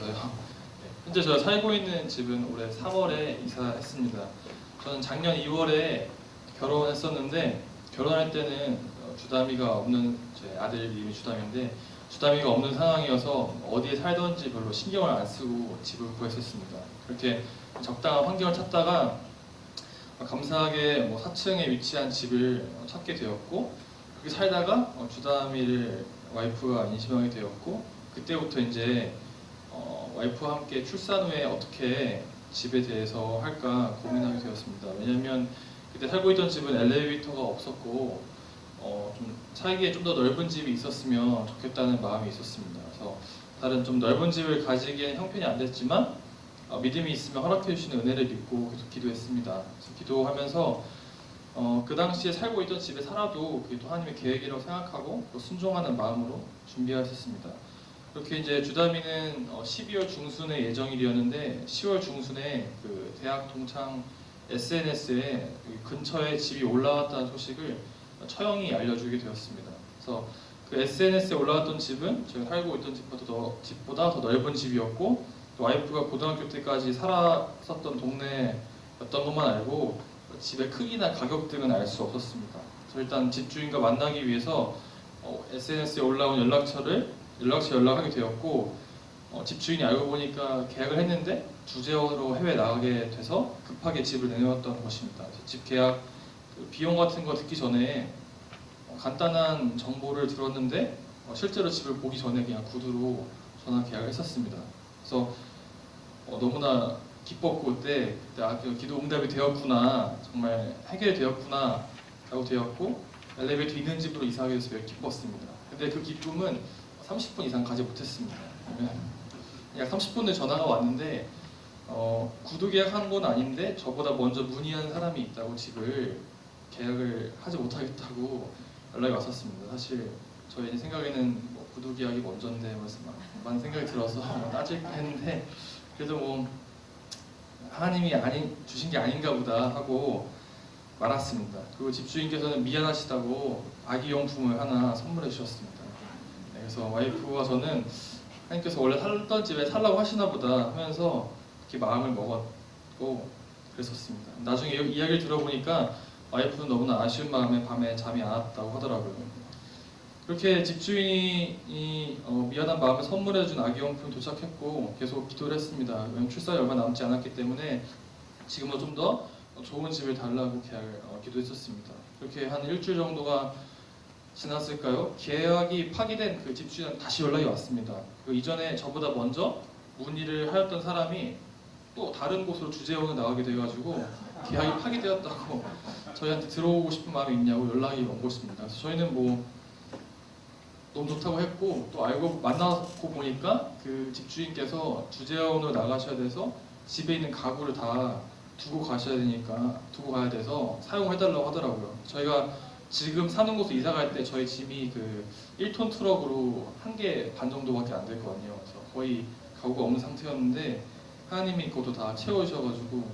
있어서요. 네, 현재 제가 살고 있는 집은 올해 3월에 이사했습니다. 저는 작년 2월에 결혼했었는데 결혼할 때는 주담이가 없는 제 아들 이름이 주담인데 주담이가 없는 상황이어서 어디에 살던지 별로 신경을 안 쓰고 집을 구했었습니다. 그렇게 적당한 환경을 찾다가 감사하게 4층에 위치한 집을 찾게 되었고 그렇게 살다가 주담이를 와이프가 인심하게 되었고 그때부터 이제 와이프와 함께 출산 후에 어떻게 집에 대해서 할까 고민하게 되었습니다. 왜냐하면 그때 살고 있던 집은 엘리베이터가 없었고 좀 살기에 좀 더 넓은 집이 있었으면 좋겠다는 마음이 있었습니다. 그래서 다른 좀 넓은 집을 가지기에는 형편이 안 됐지만 믿음이 있으면 허락해 주시는 은혜를 믿고 계속 기도했습니다. 그래서 기도하면서 그 당시에 살고 있던 집에 살아도 그게 또 하나님의 계획이라고 생각하고 또 순종하는 마음으로 준비하셨습니다. 그렇게 이제 주담이는 12월 중순에 예정일이었는데 10월 중순에 그 대학 동창 SNS에 근처에 집이 올라왔다는 소식을 처형이 알려주게 되었습니다. 그래서 그 SNS에 올라왔던 집은 제가 살고 있던 집보다 더 넓은 집이었고 또 와이프가 고등학교 때까지 살았었던 동네였던 것만 알고 집의 크기나 가격 등은 알 수 없었습니다. 그래서 일단 집주인과 만나기 위해서 SNS에 올라온 연락처 연락하게 되었고 집주인이 알고 보니까 계약을 했는데 주재원으로 해외 나가게 돼서 급하게 집을 내놓았던 것입니다. 집 계약 그 비용 같은 거 듣기 전에 간단한 정보를 들었는데 실제로 집을 보기 전에 그냥 구두로 전화 계약을 했었습니다. 그래서 너무나 기뻤고 그때 기도 응답이 되었구나, 정말 해결되었구나 라고 되었고 엘리베이터 있는 집으로 이사하게 돼서 매우 기뻤습니다. 근데 그 기쁨은 30분 이상 가지 못했습니다. 약 30분 후에 전화가 왔는데 구두 계약한 건 아닌데 저보다 먼저 문의한 사람이 있다고 집을 계약을 하지 못하겠다고 연락이 왔었습니다. 사실 저희 생각에는 구두 계약이 먼저인데 많은 생각이 들어서 따질까 했는데 그래도 하나님이 주신 게 아닌가 보다 하고 말았습니다. 그리고 집주인께서는 미안하시다고 아기용품을 하나 선물해 주셨습니다. 네, 그래서 와이프와 저는 하나님께서 원래 살던 집에 살라고 하시나 보다 하면서 이렇게 마음을 먹었고 그랬었습니다. 나중에 이야기를 들어보니까 와이프는 너무나 아쉬운 마음에 밤에 잠이 안 왔다고 하더라고요. 그렇게 집주인이 미안한 마음에 선물해준 아기용품이 도착했고 계속 기도를 했습니다. 왜냐면 출산이 얼마 남지 않았기 때문에 지금은 좀 더 좋은 집을 달라고 계약을 기도했었습니다. 그렇게 한 일주일 정도가 지났을까요? 계약이 파기된 그 집주인은 다시 연락이 왔습니다. 그 이전에 저보다 먼저 문의를 하였던 사람이 또 다른 곳으로 주재원을 나가게 돼가지고 계약이 파기되었다고 저희한테 들어오고 싶은 마음이 있냐고 연락이 온 것입니다. 그래서 저희는 너무 좋다고 했고 또 알고 만나고 보니까 그 집주인께서 주재원으로 나가셔야 돼서 집에 있는 가구를 다 두고 가야 돼서 사용해달라고 하더라고요. 저희가 지금 사는 곳으로 이사 갈 때 저희 짐이 그 1톤 트럭으로 1개 반 정도밖에 안 됐거든요. 그래서 거의 가구가 없는 상태였는데 하나님이 그것도 다 채워주셔가지고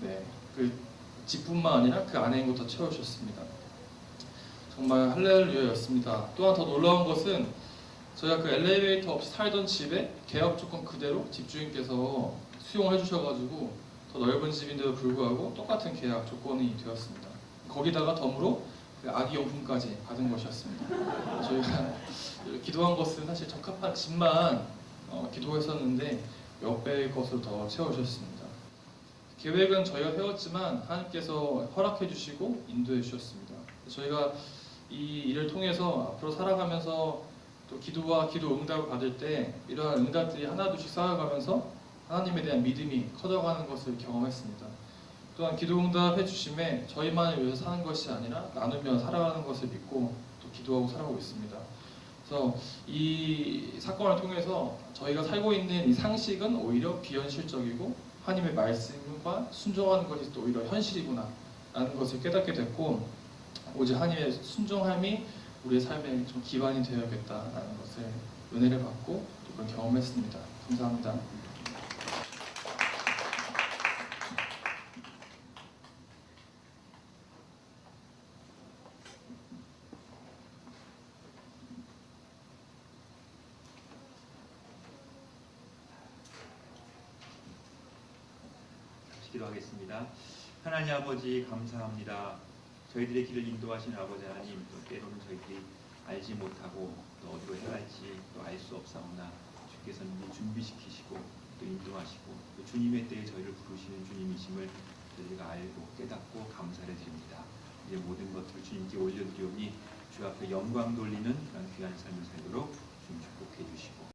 네, 그 집뿐만 아니라 그 안에 있는 것도 채워주셨습니다. 정말 할렐루야였습니다. 또한 더 놀라운 것은 저희가 그 엘리베이터 없이 살던 집에 계약 조건 그대로 집주인께서 수용을 해주셔가지고 더 넓은 집인데도 불구하고 똑같은 계약 조건이 되었습니다. 거기다가 덤으로 그 아기용품까지 받은 것이었습니다. 저희가 기도한 것은 사실 적합한 집만 기도했었는데 몇 배의 것으로 더 채워주셨습니다. 계획은 저희가 세웠지만 하나님께서 허락해 주시고 인도해 주셨습니다. 저희가 이 일을 통해서 앞으로 살아가면서 또 기도와 기도 응답을 받을 때 이러한 응답들이 하나둘씩 쌓여가면서 하나님에 대한 믿음이 커져가는 것을 경험했습니다. 또한 기도 응답해 주심에 저희만을 위해서 사는 것이 아니라 나누며 살아가는 것을 믿고 또 기도하고 살아가고 있습니다. 그래서 이 사건을 통해서 저희가 살고 있는 이 상식은 오히려 비현실적이고 하나님의 말씀과 순종하는 것이 또 오히려 현실이구나 라는 것을 깨닫게 됐고 오직 하나님의 순종함이 우리의 삶의 좀 기반이 되어야겠다라는 것을 은혜를 받고 또 그런 경험했습니다. 감사합니다. 기도하겠습니다. 하나님 아버지 감사합니다. 저희들의 길을 인도하신 아버지 하나님, 또 때로는 저희들이 알지 못하고 또 어디로 행할지 또 알 수 없사오나 주께서 미리 준비시키시고 또 인도하시고 또 주님의 때에 저희를 부르시는 주님이심을 저희가 알고 깨닫고 감사를 드립니다. 이제 모든 것들을 주님께 올려드리오니 주 앞에 영광 돌리는 그런 귀한 삶을 살도록 주님 축복해 주시고